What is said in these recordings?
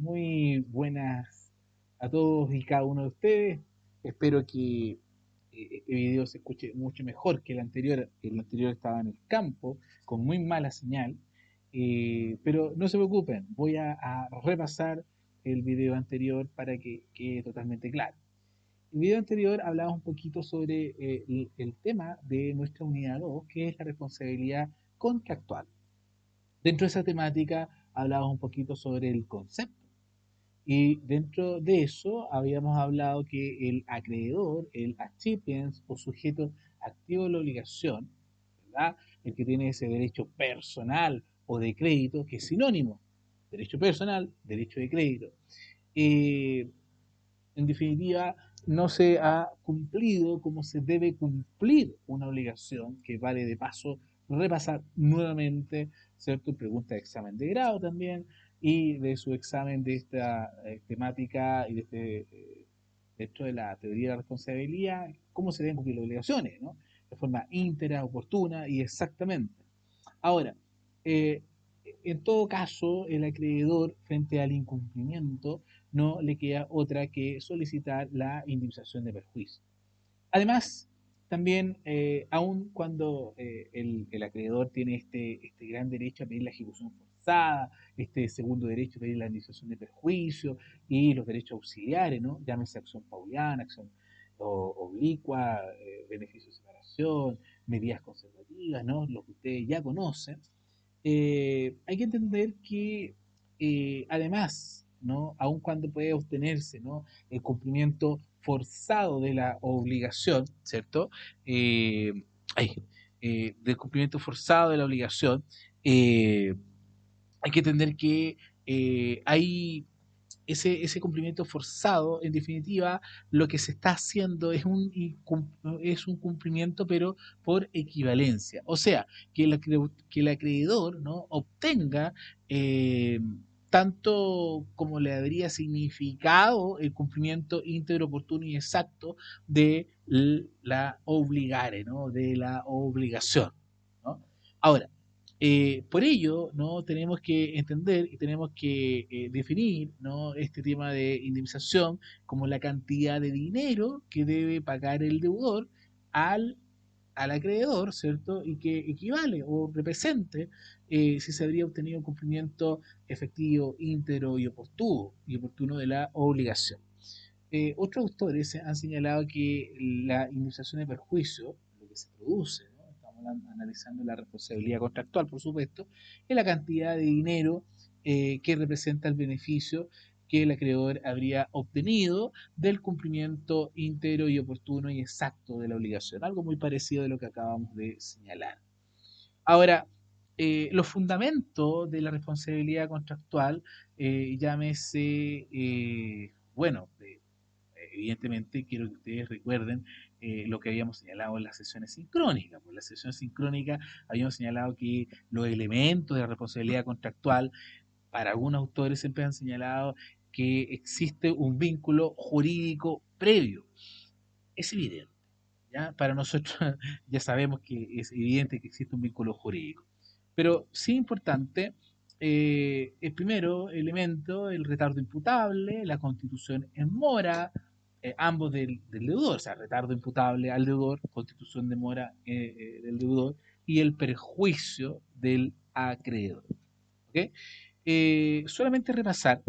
Muy buenas a todos y cada uno de ustedes. Espero que este video se escuche mucho mejor que el anterior. El anterior estaba en el campo con muy mala señal, pero no se preocupen, voy a repasar el video anterior para que quede totalmente claro. El video anterior hablaba un poquito sobre el tema de nuestra unidad 2, que es la responsabilidad contractual. Dentro de esa temática hablaba un poquito sobre el concepto. Y dentro de eso habíamos hablado que el acreedor, el accipiens o sujeto activo de la obligación, ¿verdad? El que tiene ese derecho personal o de crédito, que es sinónimo, derecho personal, derecho de crédito. Eh, en definitiva, no se ha cumplido como se debe cumplir una obligación, que vale de paso repasar nuevamente, ¿cierto? Pregunta de examen de grado también, y de su examen de esta temática y de dentro de la teoría de la responsabilidad, cómo se deben cumplir las obligaciones, ¿no? De forma íntegra, oportuna y exactamente. Ahora, eh, en todo caso, el acreedor frente al incumplimiento no le queda otra que solicitar la indemnización de perjuicio. Además, también, aun cuando el acreedor tiene este gran derecho a pedir la ejecución forzada, este segundo derecho a pedir la indemnización de perjuicio y los derechos auxiliares, ¿no? Llámese acción pauliana, acción oblicua, beneficio de separación, medidas conservativas, ¿no? Lo que ustedes ya conocen. Hay que entender que además, ¿no? Aun cuando puede obtenerse, ¿no? El cumplimiento forzado de la obligación, ¿cierto? Eh, ay, del cumplimiento forzado de la obligación, eh, hay que entender que hay ese cumplimiento forzado, en definitiva, lo que se está haciendo es un cumplimiento, pero por equivalencia. O sea, que el acreedor, ¿no? Obtenga eh, tanto como le habría significado el cumplimiento íntegro, oportuno y exacto de la obligare, ¿no? De la obligación, ¿no? Ahora, por ello, ¿no? Tenemos que entender y tenemos que definir, ¿no? Este tema de indemnización como la cantidad de dinero que debe pagar el deudor al, al acreedor, ¿cierto? Y que equivale o represente si se habría obtenido un cumplimiento efectivo, íntegro y oportuno de la obligación. Otros autores han señalado que la indemnización de perjuicio, lo que se produce, ¿no? Estamos analizando la responsabilidad contractual, por supuesto, es la cantidad de dinero que representa el beneficio que el acreedor habría obtenido del cumplimiento íntegro y oportuno y exacto de la obligación. Algo muy parecido de lo que acabamos de señalar. Ahora, los fundamentos de la responsabilidad contractual, llámese, bueno, evidentemente quiero que ustedes recuerden lo que habíamos señalado en las sesiones sincrónicas. Por las sesiones sincrónicas habíamos señalado que los elementos de la responsabilidad contractual, para algunos autores siempre han señalado que existe un vínculo jurídico previo. Es evidente, ¿ya? Para nosotros ya sabemos que es evidente que existe un vínculo jurídico. Pero sí importante, el primero elemento, el retardo imputable, la constitución en mora, ambos del deudor, o sea, retardo imputable al deudor, constitución de mora del deudor y el perjuicio del acreedor. ¿Okay? Solamente repasar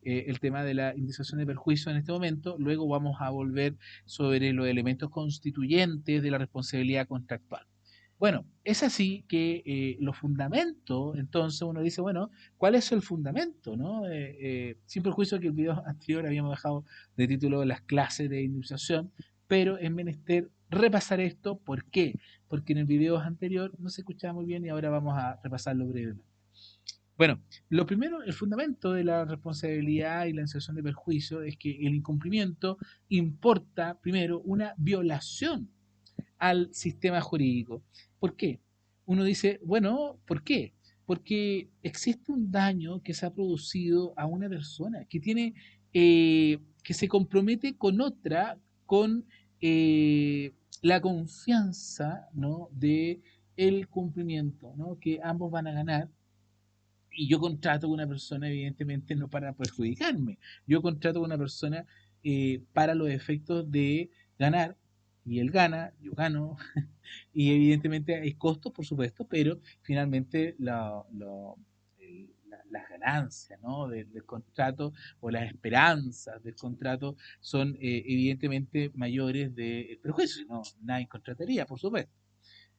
el tema de la indemnización de perjuicio en este momento, luego vamos a volver sobre los elementos constituyentes de la responsabilidad contractual. Bueno, es así que los fundamentos, entonces uno dice, bueno, ¿cuál es el fundamento? ¿No? Sin perjuicio que el video anterior habíamos dejado de título las clases de indemnización, pero es menester repasar esto. ¿Por qué? Porque en el video anterior no se escuchaba muy bien y ahora vamos a repasarlo brevemente. Bueno, lo primero, el fundamento de la responsabilidad y la inserción de perjuicio es que el incumplimiento importa, primero, una violación al sistema jurídico. ¿Por qué? Uno dice, bueno, ¿por qué? Porque existe un daño que se ha producido a una persona que tiene, que se compromete con otra, con la confianza, ¿no? De el cumplimiento, ¿no? Que ambos van a ganar Y yo contrato con una persona, evidentemente, no para perjudicarme. Yo contrato con una persona para los efectos de ganar, y él gana, yo gano, y evidentemente hay costos, por supuesto, pero finalmente las ganancias, ¿no? del contrato o las esperanzas del contrato son evidentemente mayores del perjuicio, si no, nadie contrataría, por supuesto.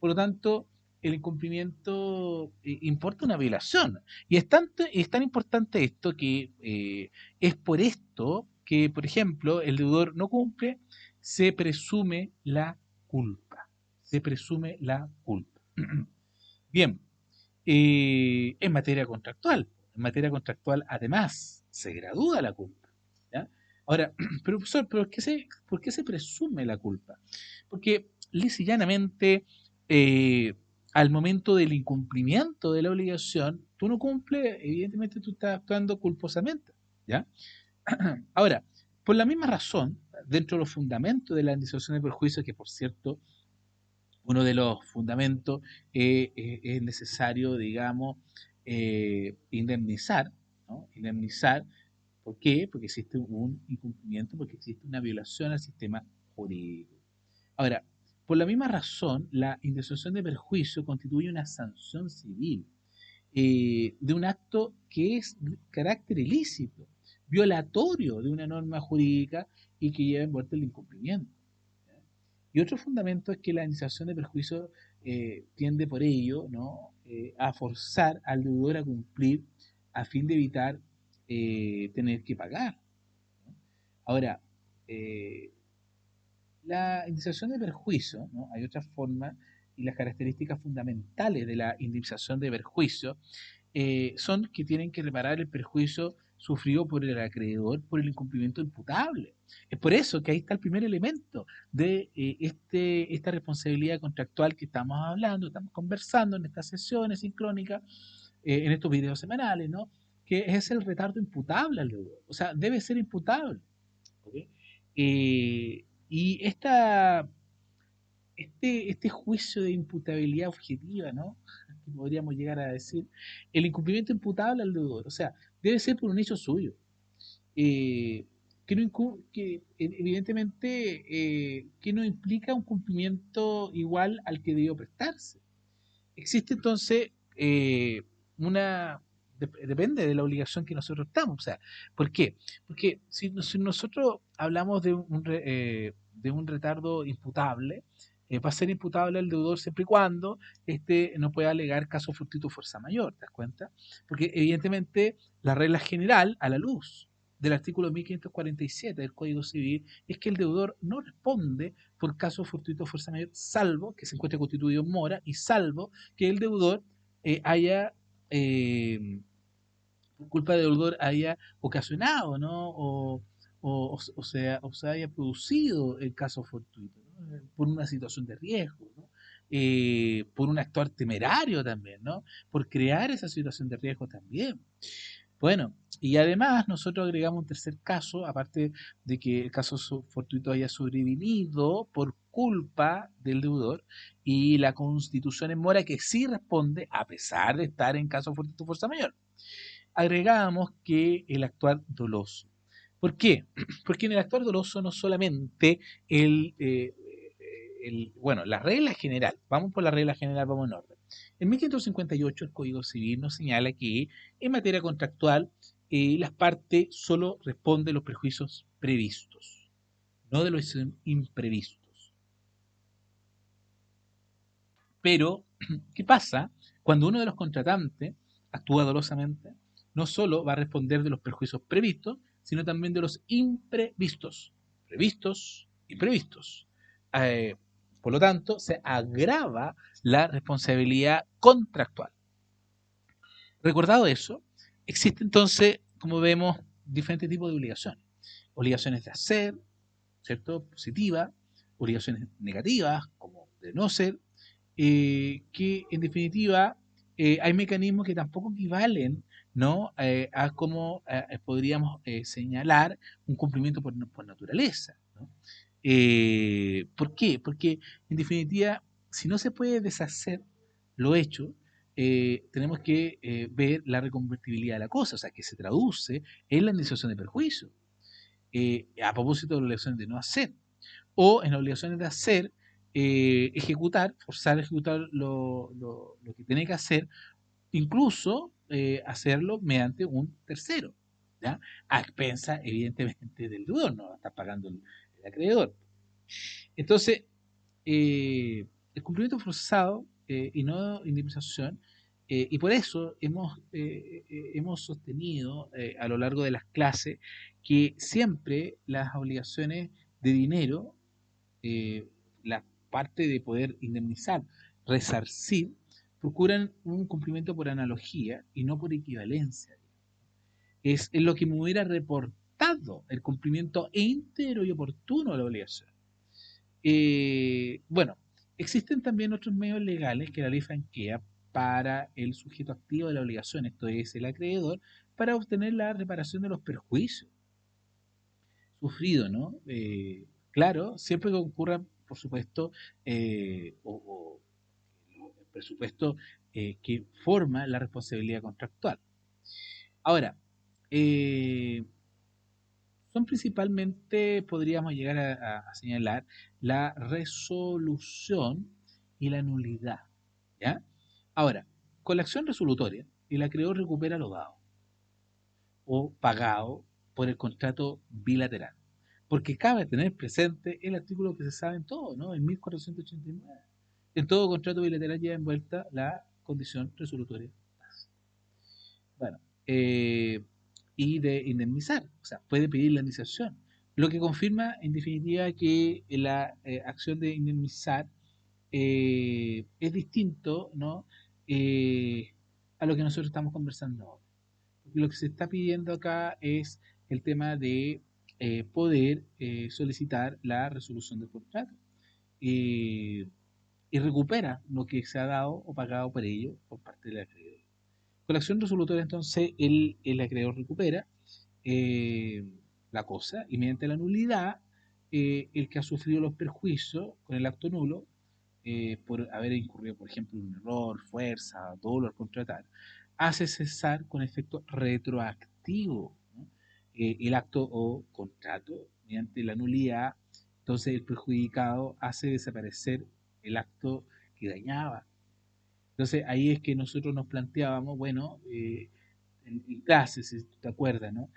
Por lo tanto, el incumplimiento importa una violación. Y es tan importante esto que es por esto que, por ejemplo, el deudor no cumple, se presume la culpa. Se presume la culpa. Bien, en materia contractual. En materia contractual, además, se gradúa la culpa. ¿Ya? Ahora, pero profesor, ¿por qué se presume la culpa? Porque lisa y llanamente, eh, al momento del incumplimiento de la obligación, tú no cumples, evidentemente tú estás actuando culposamente. ¿Ya? Ahora, por la misma razón, dentro de los fundamentos de la indemnización de perjuicio, que por cierto, uno de los fundamentos es necesario, digamos, indemnizar, ¿no? Indemnizar, ¿por qué? Porque existe un incumplimiento, porque existe una violación al sistema jurídico. Ahora, por la misma razón, la indemnización de perjuicio constituye una sanción civil de un acto que es de carácter ilícito, violatorio de una norma jurídica y que lleva envuelto el incumplimiento. ¿Ya? Y otro fundamento es que la indemnización de perjuicio tiende por ello, ¿no? A forzar al deudor a cumplir a fin de evitar tener que pagar. ¿No? Ahora, eh, la indemnización de perjuicio, ¿no? Hay otras formas y las características fundamentales de la indemnización de perjuicio son que tienen que reparar el perjuicio sufrido por el acreedor por el incumplimiento imputable. Es por eso que ahí está el primer elemento de esta responsabilidad contractual que estamos hablando, estamos conversando en estas sesiones sincrónicas, en estos videos semanales, ¿no? Que es el retardo imputable al deudor. O sea, debe ser imputable. ¿Ok? Y este juicio de imputabilidad objetiva, ¿no? Que podríamos llegar a decir, el incumplimiento imputable al deudor, o sea, debe ser por un hecho suyo, eh, que evidentemente que no implica un cumplimiento igual al que debió prestarse. Existe entonces una... Depende de la obligación que nosotros estamos. O sea, ¿por qué? Porque si nosotros hablamos de un retardo imputable, va a ser imputable al deudor siempre y cuando este no pueda alegar caso fortuito fuerza mayor, ¿te das cuenta? Porque evidentemente la regla general, a la luz del artículo 1547 del Código Civil, es que el deudor no responde por caso fortuito fuerza mayor, salvo que se encuentre constituido en mora y salvo que el deudor haya, por culpa del deudor, haya ocasionado, ¿no? O se haya producido el caso fortuito, ¿no? Por una situación de riesgo, ¿no? Por un actuar temerario también, ¿no? Por crear esa situación de riesgo también. Bueno, y además nosotros agregamos un tercer caso, aparte de que el caso fortuito haya sobrevenido por culpa del deudor y la constitución en mora que sí responde a pesar de estar en caso fortuito fuerza mayor. Agregamos que el actuar doloso. ¿Por qué? Porque en el actuar doloso no solamente bueno, la regla general, vamos por la regla general, vamos en orden. En 1558 el Código Civil nos señala que en materia contractual las partes solo responden de los perjuicios previstos, no de los imprevistos. Pero, ¿qué pasa cuando uno de los contratantes actúa dolosamente? No solo va a responder de los perjuicios previstos, sino también de los imprevistos. Previstos, imprevistos. Eh, por lo tanto, se agrava la responsabilidad contractual. Recordado eso, existe entonces, como vemos, diferentes tipos de obligaciones. Obligaciones de hacer, ¿cierto? Positivas, obligaciones negativas, como de no ser, que en definitiva hay mecanismos que tampoco equivalen, ¿no? A cómo podríamos señalar un cumplimiento por naturaleza, ¿no? ¿Por qué? Porque en definitiva, si no se puede deshacer lo hecho, tenemos que ver la reconvertibilidad de la cosa, o sea, que se traduce en la indemnización de perjuicio, a propósito de la obligación de no hacer, o en las obligaciones de hacer, ejecutar, forzar a ejecutar lo que tiene que hacer, incluso hacerlo mediante un tercero, ¿ya? A expensa, evidentemente, del deudor, no está pagando el acreedor. Entonces, el cumplimiento forzado y no indemnización, y por eso hemos sostenido a lo largo de las clases que siempre las obligaciones de dinero, la parte de poder indemnizar, resarcir, procuran un cumplimiento por analogía y no por equivalencia. Es lo que me hubiera reportado el cumplimiento íntegro y oportuno de la obligación. Bueno, existen también otros medios legales que la ley franquea para el sujeto activo de la obligación, esto es el acreedor, para obtener la reparación de los perjuicios sufridos, ¿no? Claro, siempre que ocurra, por supuesto, o el presupuesto que forma la responsabilidad contractual. Ahora, eh, son principalmente, podríamos llegar a señalar, la resolución y la nulidad, ¿ya? Ahora, con la acción resolutoria, el acreedor recupera lo dado o pagado por el contrato bilateral. Porque cabe tener presente el artículo que se sabe en todo, ¿no? En 1489. En todo contrato bilateral lleva envuelta la condición resolutoria. Bueno, y de indemnizar, o sea, puede pedir la indemnización. Lo que confirma, en definitiva, que la acción de indemnizar es distinto, ¿no? A lo que nosotros estamos conversando ahora. Porque lo que se está pidiendo acá es el tema de poder solicitar la resolución del contrato. Eh, y recupera lo que se ha dado o pagado por ello por parte del acreedor. Con la acción resolutoria, entonces, el acreedor recupera eh, la cosa y mediante la nulidad, el que ha sufrido los perjuicios con el acto nulo, por haber incurrido, por ejemplo, en un error, fuerza, dolo al contratar, hace cesar con efecto retroactivo, ¿no? El acto o contrato mediante la nulidad. Entonces, el perjudicado hace desaparecer el acto que dañaba. Entonces ahí es que nosotros nos planteábamos, bueno, en clases, si te acuerdas, ¿no?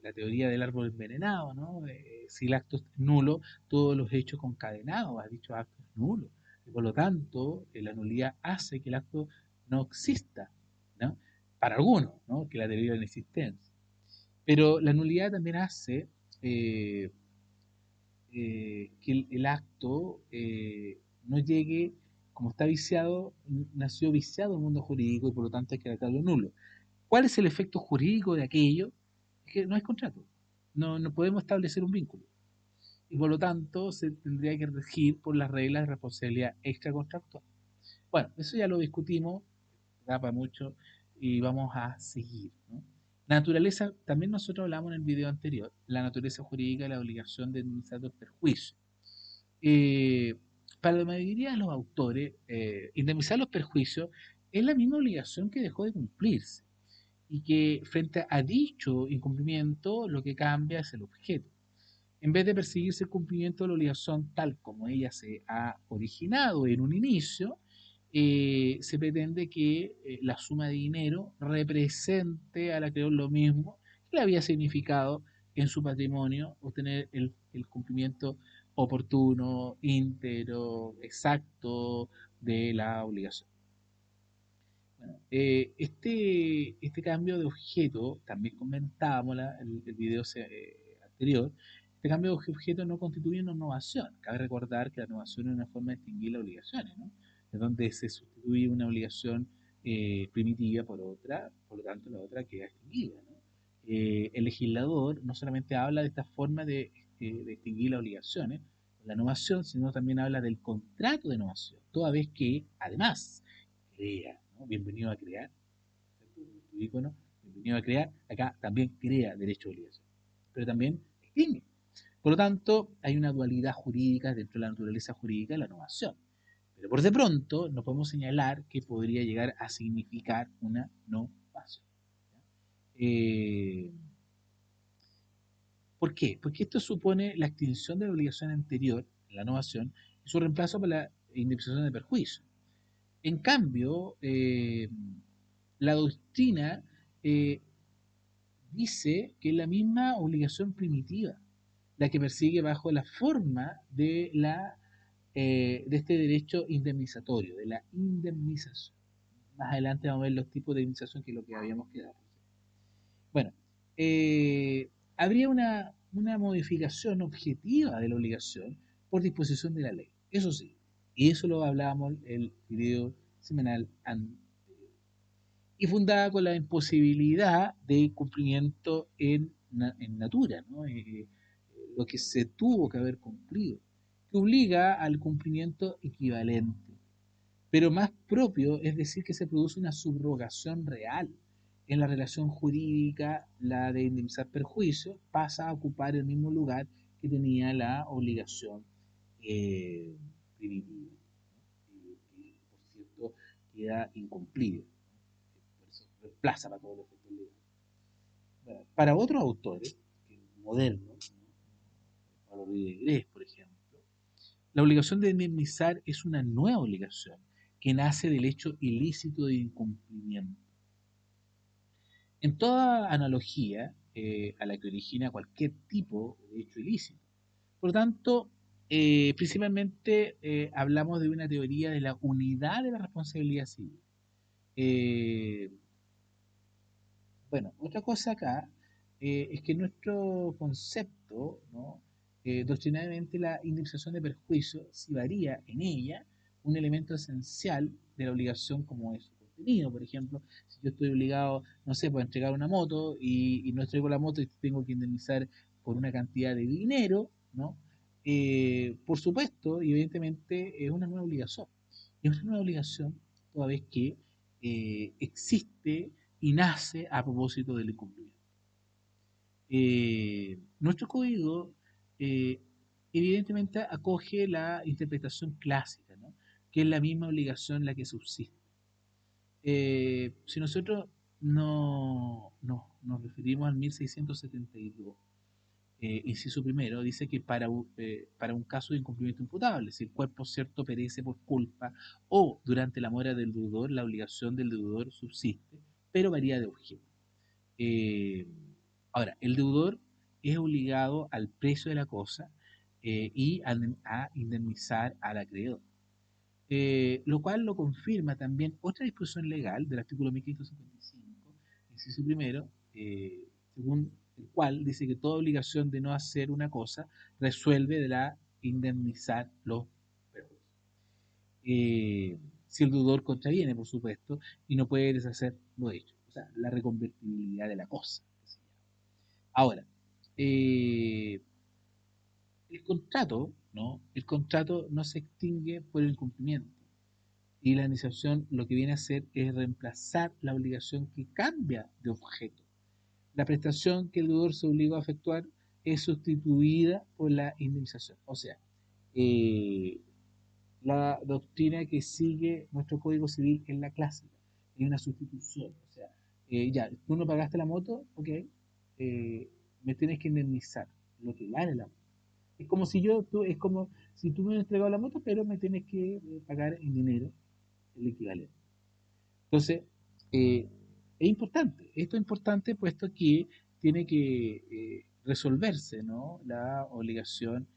La teoría del árbol envenenado, ¿no? Si el acto es nulo, todos los hechos concadenados, ha dicho acto es nulo. Y por lo tanto, la nulidad hace que el acto no exista, ¿no? Para algunos, ¿no? Que la teoría de la inexistencia. Pero la nulidad también hace eh, que el acto no llegue, como está viciado, nació viciado el mundo jurídico y por lo tanto hay que declararlo nulo. ¿Cuál es el efecto jurídico de aquello? Es que no hay contrato, no podemos establecer un vínculo y por lo tanto se tendría que regir por las reglas de responsabilidad extracontractual. Bueno, eso ya lo discutimos, da para mucho y vamos a seguir, ¿no? Naturaleza, también nosotros hablamos en el video anterior, la naturaleza jurídica de la obligación de indemnizar los perjuicios. Eh, para la mayoría de los autores, indemnizar los perjuicios es la misma obligación que dejó de cumplirse y que frente a dicho incumplimiento lo que cambia es el objeto. En vez de perseguirse el cumplimiento de la obligación tal como ella se ha originado en un inicio, se pretende que la suma de dinero represente al acreedor lo mismo que le había significado en su patrimonio obtener el cumplimiento oportuno, íntegro, exacto de la obligación. Bueno, este cambio de objeto, también comentábamos el video anterior, este cambio de objeto no constituye una innovación. Cabe recordar que la innovación es una forma de extinguir las obligaciones, ¿no? Es donde se sustituye una obligación primitiva por otra, por lo tanto la otra queda extinguida, ¿no? El legislador no solamente habla de esta forma de extinguir las obligaciones, la innovación, sino también habla del contrato de innovación, toda vez que, además, crea, ¿no? Bienvenido a crear, tu icono, bienvenido a crear, acá también crea derecho de obligación, pero también extingue. Por lo tanto, hay una dualidad jurídica dentro de la naturaleza jurídica de la innovación. Pero por de pronto no podemos señalar que podría llegar a significar una no pasión. Eh, ¿Por qué? Porque esto supone la extinción de la obligación anterior, la novación, y su reemplazo por la indemnización de perjuicio. En cambio, la doctrina eh, dice que es la misma obligación primitiva, la que persigue bajo la forma de este derecho indemnizatorio, de la indemnización. Más adelante vamos a ver los tipos de indemnización que es lo que habíamos quedado. Bueno, habría una modificación objetiva de la obligación por disposición de la ley. Eso sí, y eso lo hablábamos el video semanal anterior. Y fundada con la imposibilidad de cumplimiento en natura, ¿no? Lo que se tuvo que haber cumplido, que obliga al cumplimiento equivalente, pero más propio es decir que se produce una subrogación real. En la relación jurídica, la de indemnizar perjuicios pasa a ocupar el mismo lugar que tenía la obligación primitiva, que por cierto queda incumplida, por eso reemplaza para todos los efectos legales. Bueno, para otros autores modernos, ¿no? Pablo Ruiz por ejemplo, la obligación de indemnizar es una nueva obligación que nace del hecho ilícito de incumplimiento. En toda analogía a la que origina cualquier tipo de hecho ilícito. Por lo tanto, principalmente hablamos de una teoría de la unidad de la responsabilidad civil. Eh, bueno, otra cosa acá es que nuestro concepto, ¿no? Doctrinalmente la indemnización de perjuicio, si varía en ella un elemento esencial de la obligación como es su contenido. Por ejemplo, si yo estoy obligado, no sé, pues, a entregar una moto y no traigo la moto y tengo que indemnizar por una cantidad de dinero, ¿no? Por supuesto, y evidentemente es una nueva obligación. Es una nueva obligación toda vez que existe y nace a propósito del incumplimiento. Nuestro código eh, evidentemente acoge la interpretación clásica, ¿no? Que es la misma obligación la que subsiste. Si nosotros nos referimos al 1672, inciso primero, dice que para un caso de incumplimiento imputable, si el cuerpo cierto perece por culpa o durante la mora del deudor, la obligación del deudor subsiste, pero varía de objeto. Eh, Ahora, el deudor es obligado al precio de la cosa y a indemnizar al acreedor. Lo cual lo confirma también otra disposición legal del artículo 1555, inciso primero, según el cual dice que toda obligación de no hacer una cosa resuelve de la indemnizar los perjuicios. Si el deudor contraviene, por supuesto, y no puede deshacer lo hecho, o sea, la reconvertibilidad de la cosa. Ahora, eh, el contrato no se extingue por el incumplimiento. Y la indemnización lo que viene a hacer es reemplazar la obligación que cambia de objeto. La prestación que el deudor se obligó a efectuar es sustituida por la indemnización. O sea, eh, la doctrina que sigue nuestro Código Civil es la clásica, es una sustitución. O sea, ya, tú no pagaste la moto, ok, me tienes que indemnizar lo que vale la moto. Es como si tú me has entregado la moto, pero me tienes que pagar en dinero el equivalente. Entonces, eh, es importante, esto es importante puesto que tiene que resolverse, ¿no? La obligación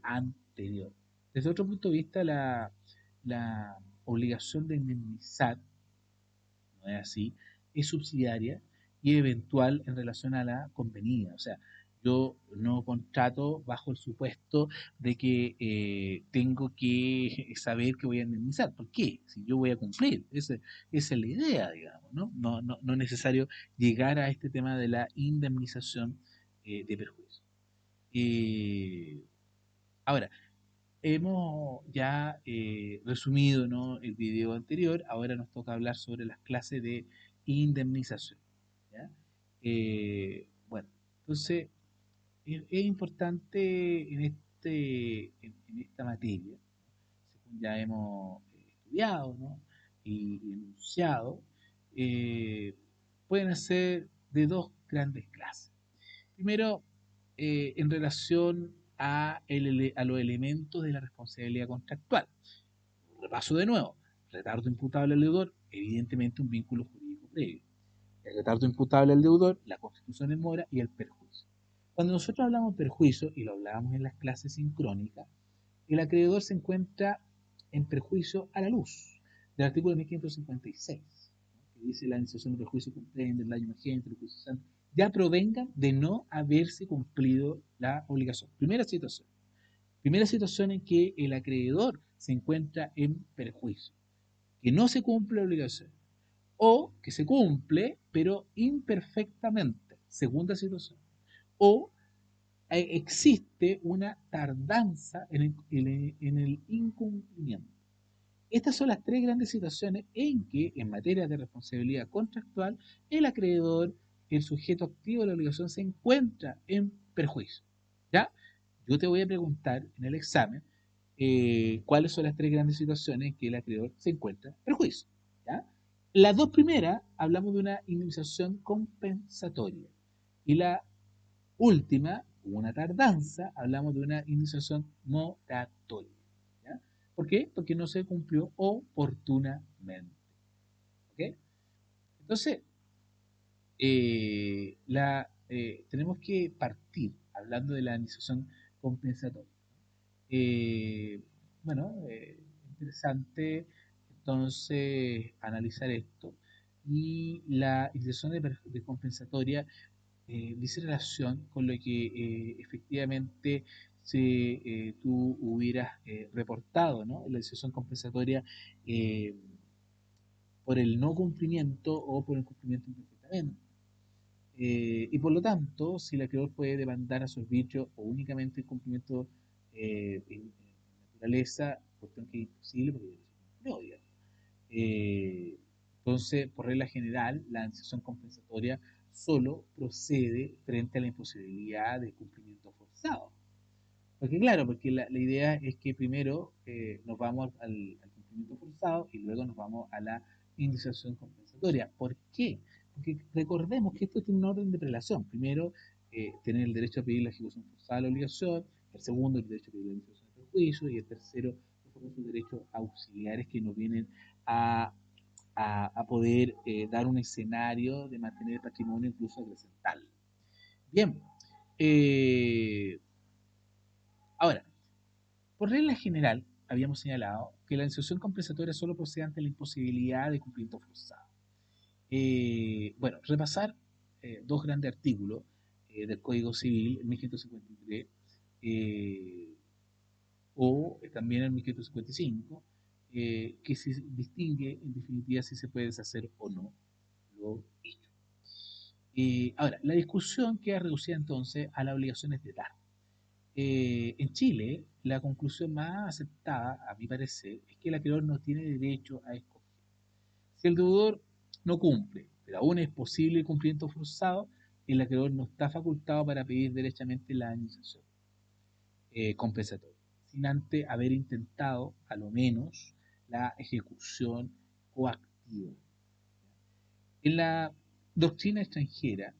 anterior. Desde otro punto de vista, la obligación de indemnizar, no es así, es subsidiaria y eventual en relación a la convenida. O sea, yo no contrato bajo el supuesto de que tengo que saber que voy a indemnizar. ¿Por qué? Si yo voy a cumplir. Esa es la idea, digamos, ¿no? No es necesario llegar a este tema de la indemnización de perjuicio. Eh, Ahora, hemos ya resumido, ¿no?, el video anterior, ahora nos toca hablar sobre las clases de indemnización. ¿Ya? Bueno, entonces es importante en esta materia, según ya hemos estudiado, ¿no? y enunciado, eh, pueden ser de dos grandes clases. Primero, en relación a los elementos de la responsabilidad contractual. Repaso de nuevo. Retardo imputable al deudor, evidentemente un vínculo jurídico previo. El retardo imputable al deudor, la constitución en mora y el perjuicio. Cuando nosotros hablamos de perjuicio, y lo hablábamos en las clases sincrónicas, el acreedor se encuentra en perjuicio a la luz del artículo 1556, ¿no? Que dice la iniciación de perjuicio comprende el daño emergente, el juicio santo, ya provengan de no haberse cumplido la obligación. Primera situación en que el acreedor se encuentra en perjuicio, que no se cumple la obligación, o que se cumple, pero imperfectamente. Segunda situación. O existe una tardanza en el incumplimiento. Estas son las tres grandes situaciones en que, en materia de responsabilidad contractual, el acreedor, el sujeto activo de la obligación, se encuentra en perjuicio. ¿Ya? Yo te voy a preguntar en el examen cuáles son las tres grandes situaciones en que el acreedor se encuentra en perjuicio. ¿Ya? Las dos primeras hablamos de una indemnización compensatoria y la última, una tardanza, hablamos de una indemnización moratoria. ¿Ya? ¿Por qué? Porque no se cumplió oportunamente. ¿Ok? Entonces, tenemos que partir hablando de la indemnización compensatoria. Eh, bueno, interesante entonces analizar esto. Y la indemnización de compensatoria dice relación con lo que efectivamente si tú hubieras reportado, ¿no? La decisión compensatoria eh, por el no cumplimiento o por el cumplimiento imperfectamente. Y por lo tanto, si el acreedor puede demandar a su arbitrio o únicamente el cumplimiento en naturaleza, cuestión que es imposible porque ya se cumplió, digamos. Entonces, por regla general, la indemnización compensatoria solo procede frente a la imposibilidad de cumplimiento forzado. Porque claro, porque la idea es que primero nos vamos al cumplimiento forzado y luego nos vamos a la indemnización compensatoria. ¿Por qué? Porque recordemos que esto tiene un orden de prelación. Primero, tener el derecho a pedir la ejecución forzada de la obligación, el segundo, el derecho a pedir la indemnización de perjuicio, y el tercero, los famosos derechos auxiliares que nos vienen a, a poder dar un escenario de mantener el patrimonio, incluso acrecentarlo. Bien, eh, ahora, por regla general, habíamos señalado que la indemnización compensatoria solo procede ante la imposibilidad de cumplimiento forzado. Bueno, repasar dos grandes artículos del Código Civil, el 1553, o también el 1555, que se distingue en definitiva si se puede deshacer o no lo hecho. Ahora, la discusión queda reducida entonces a las obligaciones de dar. En Chile, la conclusión más aceptada, a mi parecer, es que el acreedor no tiene derecho a escoger. Si el deudor no cumple, pero aún es posible el cumplimiento forzado, el acreedor no está facultado para pedir derechamente la indemnización compensatoria, sin antes haber intentado, a lo menos, la ejecución coactiva. En la doctrina extranjera,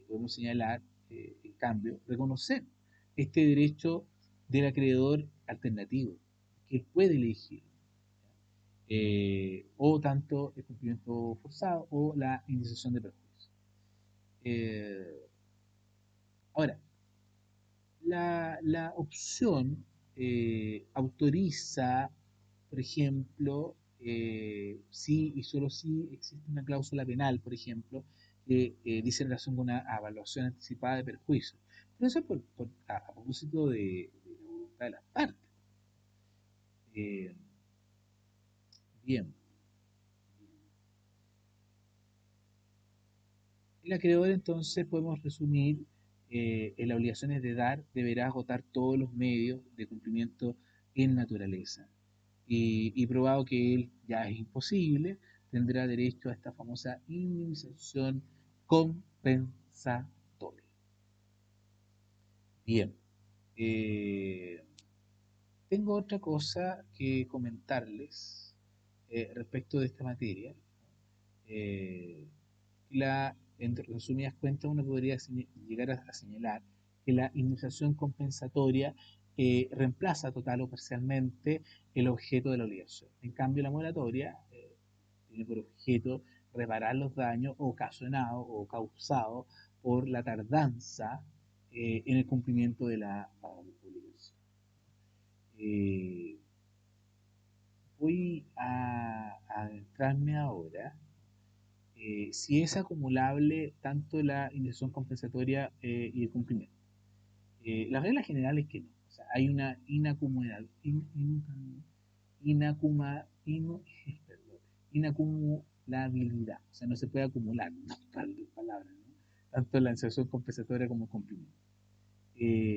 podemos señalar, en cambio, reconocer este derecho del acreedor alternativo, que él puede elegir, o tanto el cumplimiento forzado o la indemnización de perjuicio. Ahora, la opción autoriza, por ejemplo, si y solo si existe una cláusula penal, por ejemplo, que dice en relación con una evaluación anticipada de perjuicios. Pero eso es a propósito de la voluntad de las partes. Eh, bien, el acreedor entonces podemos resumir en las obligaciones de dar deberá agotar todos los medios de cumplimiento en naturaleza. Y probado que él ya es imposible, tendrá derecho a esta famosa indemnización compensatoria. Bien, eh, tengo otra cosa que comentarles. respecto de esta materia. Eh, en resumidas cuentas, uno podría llegar a señalar que la indemnización compensatoria reemplaza total o parcialmente el objeto de la obligación. En cambio, la moratoria tiene por objeto reparar los daños ocasionados o causados por la tardanza en el cumplimiento de la obligación. Eh, Voy a adentrarme ahora si es acumulable tanto la indemnización compensatoria y el cumplimiento. La regla general es que no. O sea, hay una perdón, inacumulabilidad. O sea, no se puede acumular, palabras, ¿no? Tanto la indemnización compensatoria como el cumplimiento.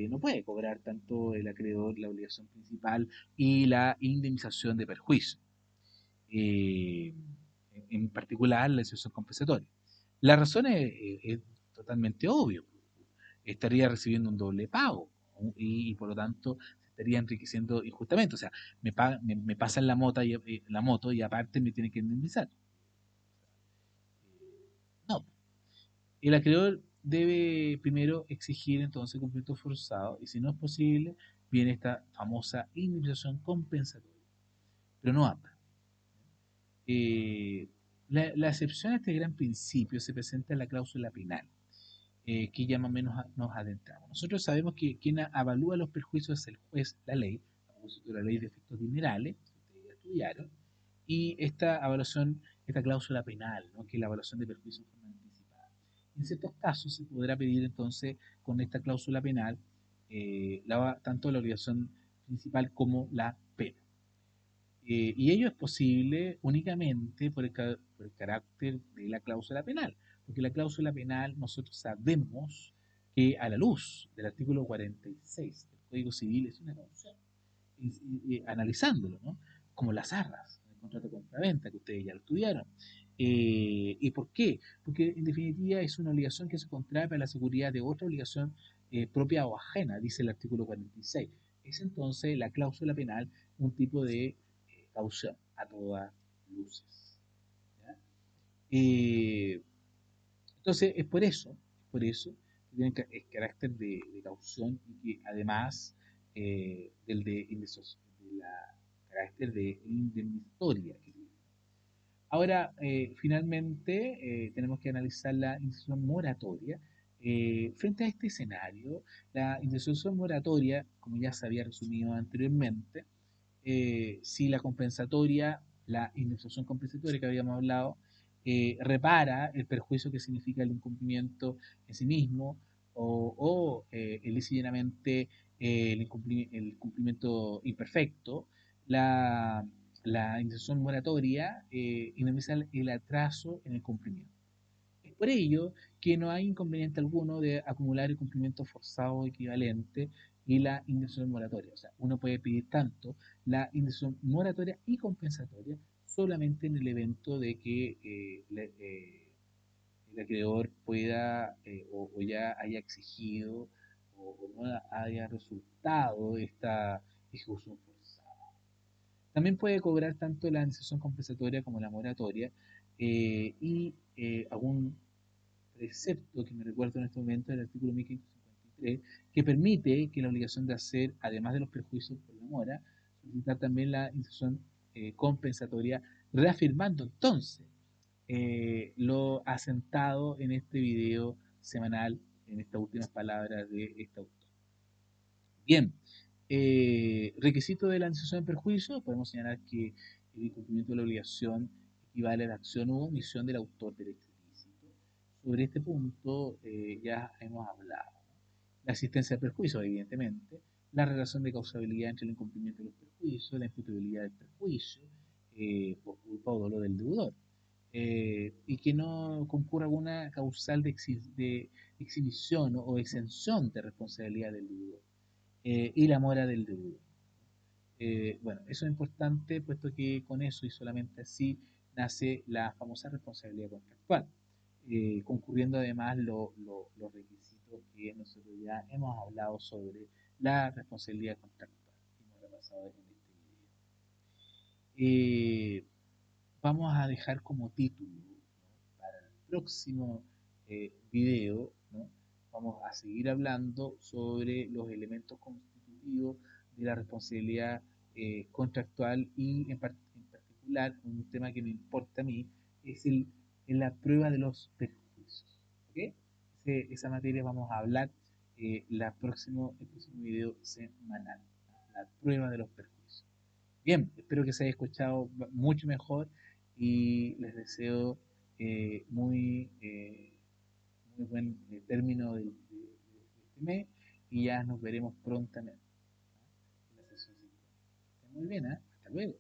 No puede cobrar tanto el acreedor la obligación principal y la indemnización de perjuicio. Eh, en particular la excepción compensatoria. La razón es totalmente obvio. Estaría recibiendo un doble pago y por lo tanto se estaría enriqueciendo injustamente. O sea, me pasan la moto y aparte me tienen que indemnizar. No. El acreedor debe primero exigir entonces cumplimiento forzado y si no es posible, viene esta famosa indemnización compensatoria. Pero no ambas. Eh, la excepción a este gran principio se presenta en la cláusula penal, que ya más o menos nos adentramos. Nosotros sabemos que quien avalúa los perjuicios es el juez, la ley, a propósito de la ley de efectos dinerales, que ustedes ya estudiaron, y esta evaluación, esta cláusula penal, ¿no? Que es la evaluación de perjuicios en forma anticipada. En ciertos casos se podrá pedir entonces con esta cláusula penal tanto la obligación principal como la pena. Y ello es posible únicamente por el carácter de la cláusula penal, porque la cláusula penal nosotros sabemos que a la luz del artículo 46 del Código Civil es una causa, analizándolo, ¿no? Como las arras, el contrato de compraventa que ustedes ya lo estudiaron. ¿Y por qué? Porque en definitiva es una obligación que se contrae para la seguridad de otra obligación propia o ajena, dice el artículo 46. Es entonces la cláusula penal un tipo de caución a todas luces. ¿Ya? Entonces por eso que tiene el carácter de caución y que además del de la carácter de indemnitoria. Ahora, finalmente, tenemos que analizar la indemnización moratoria. Frente a este escenario, la indemnización moratoria, como ya se había resumido anteriormente, si la compensatoria, la indemnización compensatoria que habíamos hablado, repara el perjuicio que significa el incumplimiento en sí mismo el llanamente el cumplimiento imperfecto, la, la indemnización moratoria indemniza el atraso en el cumplimiento. Es por ello que no hay inconveniente alguno de acumular el cumplimiento forzado equivalente y la indemnización moratoria. O sea, uno puede pedir tanto la indemnización moratoria y compensatoria solamente en el evento de que el acreedor pueda o ya haya exigido o no haya resultado esta ejecución forzada. También puede cobrar tanto la indemnización compensatoria como la moratoria algún precepto que me recuerdo en este momento del artículo 1553, que permite que la obligación de hacer, además de los perjuicios por la mora, solicitar también la indemnización compensatoria, reafirmando entonces lo asentado en este video semanal, en estas últimas palabras de este autor. Bien, requisito de la indemnización de perjuicio, podemos señalar que el incumplimiento de la obligación equivale a la acción u omisión del autor del hecho ilícito. Sobre este punto ya hemos hablado. La existencia de perjuicio, evidentemente, la relación de causabilidad entre el incumplimiento de los perjuicios, la imputabilidad del perjuicio por culpa o dolo del deudor. Y que no concurra alguna causal de exhibición o exención de responsabilidad del deudor y la mora del deudor. Bueno, eso es importante puesto que con eso y solamente así nace la famosa responsabilidad contractual, concurriendo además los requisitos que nosotros ya hemos hablado sobre la responsabilidad contractual, que hemos repasado en este video. vamos a dejar como título, ¿no? Para el próximo video, ¿no? Vamos a seguir hablando sobre los elementos constitutivos de la responsabilidad contractual y en particular un tema que me importa a mí es la prueba de los perjuicios. ¿Ok? Esa materia vamos a hablar el próximo video semanal, ¿no? La prueba de los perjuicios. Bien, espero que se haya escuchado mucho mejor y les deseo muy buen término este mes y ya nos veremos prontamente, ¿no? En la sesión 50. Muy bien, ¿eh? Hasta luego.